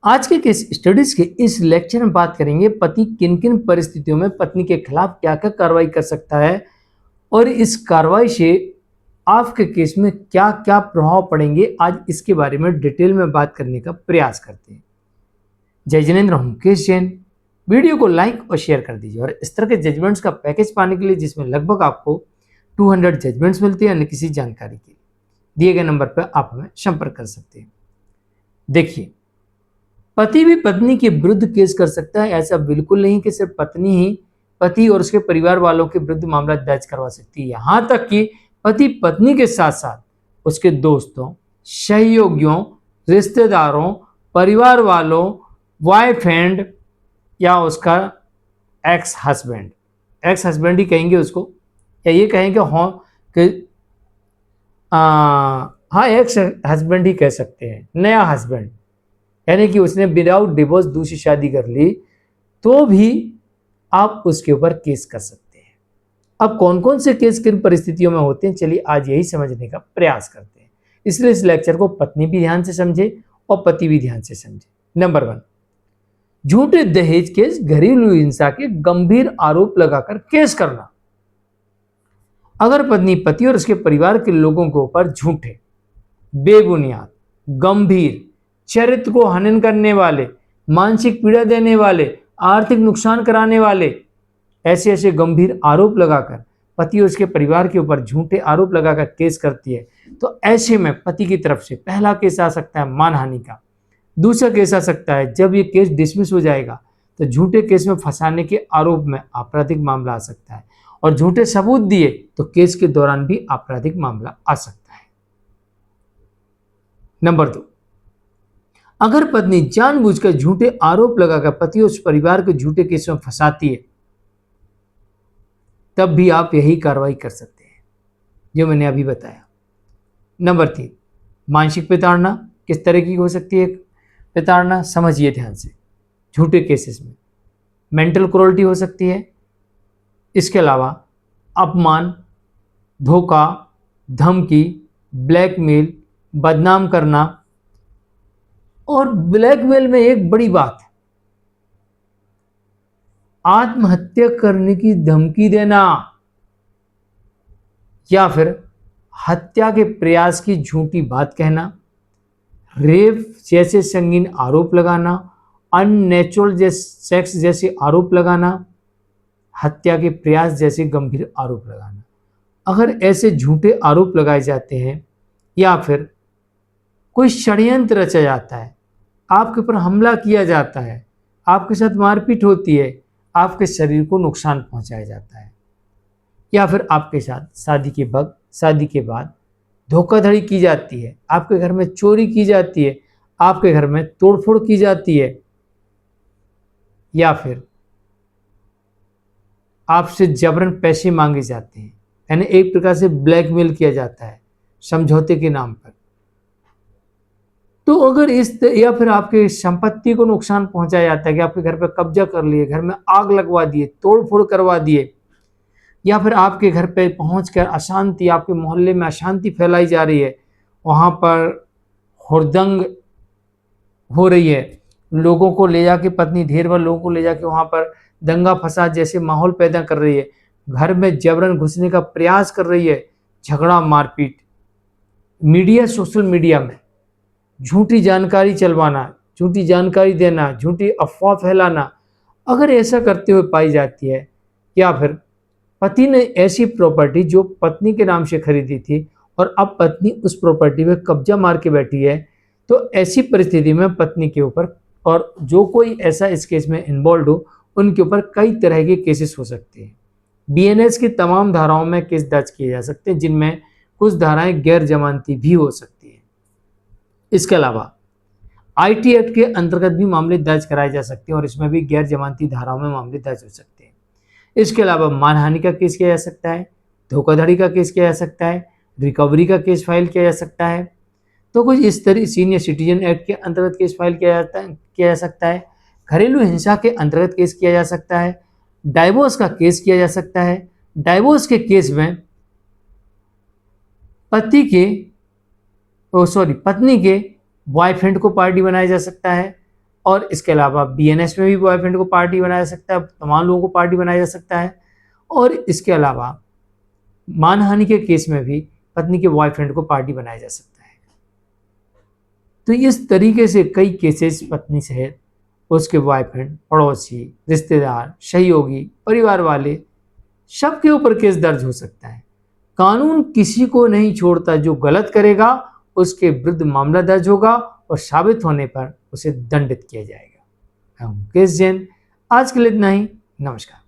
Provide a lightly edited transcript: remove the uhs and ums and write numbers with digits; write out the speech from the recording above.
आज के case studies के इस लेक्चर में बात करेंगे पति किन किन परिस्थितियों में पत्नी के खिलाफ क्या क्या कार्रवाई कर सकता है और इस कार्रवाई से आपके केस में क्या क्या प्रभाव पड़ेंगे। आज इसके बारे में डिटेल में बात करने का प्रयास करते हैं। जय जिनेन्द्र, हूं मुकेश जैन। वीडियो को लाइक और शेयर कर दीजिए और इस तरह के जजमेंट्स का पैकेज पाने के लिए जिसमें लगभग आपको 200 जजमेंट्स मिलते हैं अन्य किसी जानकारी के लिए दिए गए नंबर पर आप हमें संपर्क कर सकते हैं। देखिए, पति भी पत्नी के विरुद्ध केस कर सकता है। ऐसा बिल्कुल नहीं कि सिर्फ पत्नी ही पति और उसके परिवार वालों के विरुद्ध मामला दर्ज करवा सकती है। यहां तक कि पति पत्नी के साथ साथ उसके दोस्तों, सहयोगियों, रिश्तेदारों, परिवार वालों, बॉयफ्रेंड या उसका एक्स हस्बैंड ही कहेंगे उसको, या ये कहेंगे हाँ कि हाँ एक्स हस्बैंड ही कह सकते हैं, नया हस्बैंड, यानी कि उसने विदाउट डिवोर्स दूसरी शादी कर ली तो भी आप उसके ऊपर केस कर सकते हैं। अब कौन कौन से केस किन परिस्थितियों में होते हैं, चलिए आज यही समझने का प्रयास करते हैं। इसलिए इस लेक्चर को पत्नी भी ध्यान से समझे और पति भी ध्यान से समझे। नंबर 1, झूठे दहेज केस, घरेलू हिंसा के गंभीर आरोप लगाकर केस करना। अगर पत्नी पति और उसके परिवार के लोगों के ऊपर झूठे, बेबुनियाद, गंभीर, चरित्र को हनन करने वाले, मानसिक पीड़ा देने वाले, आर्थिक नुकसान कराने वाले ऐसे ऐसे गंभीर आरोप लगाकर पति और उसके परिवार के ऊपर झूठे आरोप लगाकर केस करती है, तो ऐसे में पति की तरफ से पहला केस आ सकता है मानहानि का। दूसरा केस आ सकता है, जब ये केस डिसमिस हो जाएगा तो झूठे केस में फंसाने के आरोप में आपराधिक मामला आ सकता है, और झूठे सबूत दिए तो केस के दौरान भी आपराधिक मामला आ सकता है। नंबर 2, अगर पत्नी जानबूझकर झूठे आरोप लगाकर पति और उस परिवार को झूठे केस में फंसाती है, तब भी आप यही कार्रवाई कर सकते हैं जो मैंने अभी बताया। नंबर 3, मानसिक प्रताड़ना। किस तरह की हो सकती है प्रताड़ना, समझिए ध्यान से। झूठे केसेस में मेंटल क्रूरल्टी हो सकती है। इसके अलावा अपमान, धोखा, धमकी, ब्लैकमेल, बदनाम करना, और ब्लैकमेल में एक बड़ी बात, आत्महत्या करने की धमकी देना या फिर हत्या के प्रयास की झूठी बात कहना, रेप जैसे संगीन आरोप लगाना, अननेचुरल सेक्स जैसे आरोप लगाना, हत्या के प्रयास जैसे गंभीर आरोप लगाना। अगर ऐसे झूठे आरोप लगाए जाते हैं या फिर कोई षड्यंत्र रचा जाता है, आपके ऊपर हमला किया जाता है, आपके साथ मारपीट होती है, आपके शरीर को नुकसान पहुंचाया जाता है, या फिर आपके साथ शादी के बाद धोखाधड़ी की जाती है, आपके घर में चोरी की जाती है, आपके घर में तोड़फोड़ की जाती है, या फिर आपसे जबरन पैसे मांगे जाते हैं, यानी एक प्रकार से ब्लैकमेल किया जाता है समझौते के नाम पर, तो अगर या फिर आपके संपत्ति को नुकसान पहुंचाया जाता है कि आपके घर पर कब्जा कर लिए, घर में आग लगवा दिए, तोड़फोड़ करवा दिए, या फिर आपके घर पे पहुंचकर अशांति, आपके मोहल्ले में अशांति फैलाई जा रही है, वहां पर हुड़दंग हो रही है, लोगों को ले जाके पत्नी ढेर भर लोगों को ले जाके वहां पर दंगा फसाद जैसे माहौल पैदा कर रही है, घर में जबरन घुसने का प्रयास कर रही है, झगड़ा मारपीट, मीडिया, सोशल मीडिया में झूठी जानकारी चलवाना, झूठी जानकारी देना, झूठी अफवाह फैलाना, अगर ऐसा करते हुए पाई जाती है, या फिर पति ने ऐसी प्रॉपर्टी जो पत्नी के नाम से खरीदी थी और अब पत्नी उस प्रॉपर्टी में कब्जा मार के बैठी है, तो ऐसी परिस्थिति में पत्नी के ऊपर और जो कोई ऐसा इस केस में इन्वॉल्व हो उनके ऊपर कई तरह के केसेस हो सकते हैं। बीएनएस की तमाम धाराओं में केस दर्ज किए जा सकते हैं, जिनमें कुछ धाराएं गैर जमानती भी हो सकती हैं। इसके अलावा आईटी एक्ट के अंतर्गत भी मामले दर्ज कराए जा सकते हैं और इसमें भी गैर जमानती धाराओं में मामले दर्ज हो सकते हैं। इसके अलावा मानहानि का केस किया जा सकता है, धोखाधड़ी का केस किया जा सकता है, रिकवरी का केस फाइल किया जा सकता है, तो कुछ इस तरह सीनियर सिटीजन एक्ट के अंतर्गत केस फाइल किया जा सकता है, घरेलू हिंसा के अंतर्गत केस किया जा सकता है, डाइवोर्स का केस किया जा सकता है। डाइवोर्स के केस में पत्नी के बॉयफ्रेंड को पार्टी बनाया जा सकता है, और इसके अलावा बीएनएस में भी बॉयफ्रेंड को पार्टी बनाया जा सकता है, तमाम लोगों को पार्टी बनाया जा सकता है। और इसके अलावा मानहानि के केस में भी पत्नी के बॉयफ्रेंड को पार्टी बनाया जा सकता है। तो इस तरीके से कई केसेस पत्नी सहित उसके बॉयफ्रेंड, पड़ोसी, रिश्तेदार, सहयोगी, परिवार वाले सबके ऊपर केस दर्ज हो सकता है। कानून किसी को नहीं छोड़ता, जो गलत करेगा उसके विरुद्ध मामला दर्ज होगा और साबित होने पर उसे दंडित किया जाएगा। मैं हूं मुकेश जैन, आज के लिए इतना ही। नमस्कार।